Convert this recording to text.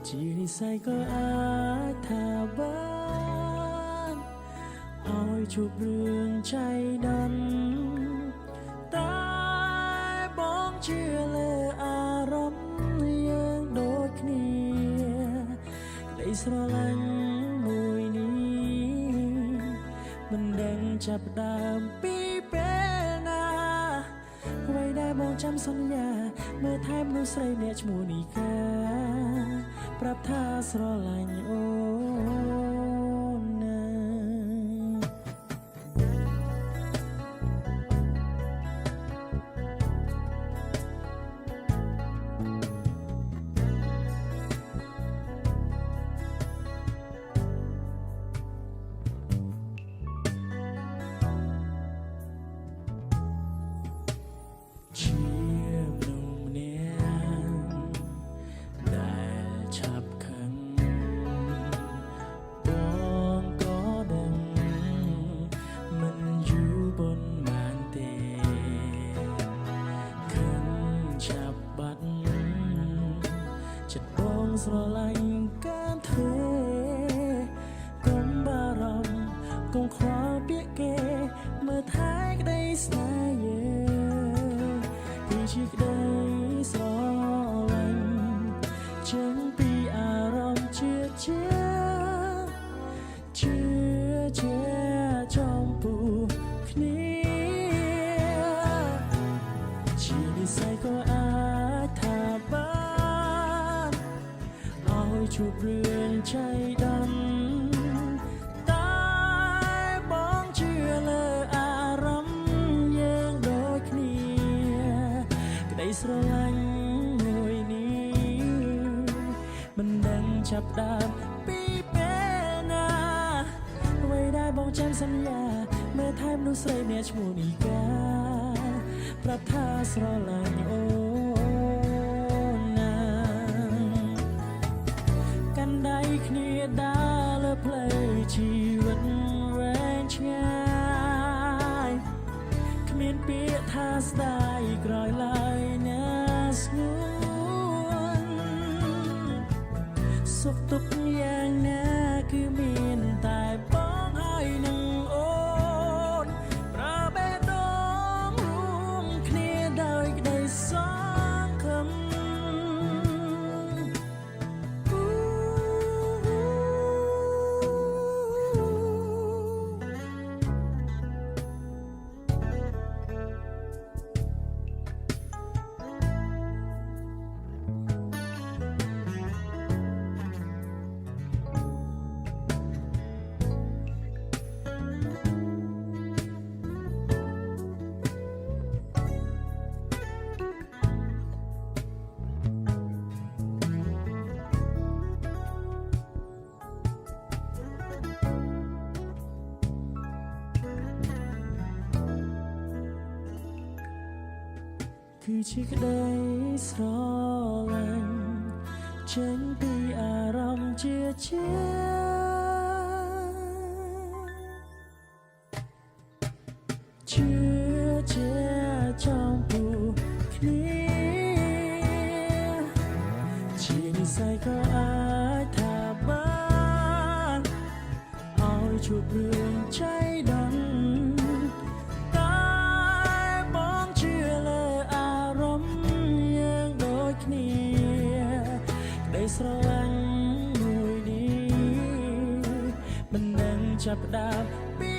ជានិស្ស័យក៏អាចថាបានឲ្យជួបរឿងចៃដន្យតែបងជឿលើអារម្មណ៍យើងដូចគ្នាក្តីស្រឡាញ់មួយនេះមិនដឹងចាប់ផ្ដើមពីពេលណាអ្វីដែលបងចាំសន្យាមើលថែមនុស្សស្រីអ្នកឈ្មោះនីកាប្រាប់ថាស្រឡាញ់អូនណាចិត្តបងស្រឡាញ់កានធ្វើកុំបារម្ភកុំខ្វល់ពាក្យគេមើលថែក្តីស្នេហ៍យើងគឺជាក្តីស្រឡាញ់ចេញពីអារម្មណ៍ជាចំពោះគ្នាជានិស្ស័យក៏អាចថាបានឲ្យជួបរឿងចៃដន្យតែបងជឿលើអារម្មណ៍យើងដូចគ្នាក្តីស្រឡាញ់មួយនេះមិនដឹងចាប់ដើមពីពេលណាអ្វីដែលបងចាំសន្យាមើលថែមនុស្សស្រីអ្នកឈ្មោះនីកាប្រាប់ថាស្រឡាញ់អូនណាកាន់ដៃគ្នាដើរលើផ្លូវជីវិតវែងឆ្ងាយគ្មានពាក្យថាស្ដាយក្រោយឡើយណាស្ងួនសុខទុក្ខយ៉ាងណាគឺមានតែបងហើយនឹងអូនប្រើបេះដូងរួមគ្នាដោយក្តីសង្ឃឹមគឺជាក្តីស្រឡាញ់ចេញពីអារម្មណ៍ជាចំពោះគ្នាជានិស្ស័យក៏អាចថាបានឲ្យជួបរឿងចៃដន្យស្រឡាញ់មួយនេះមិនដឹងចាប់ផ្ដើមពី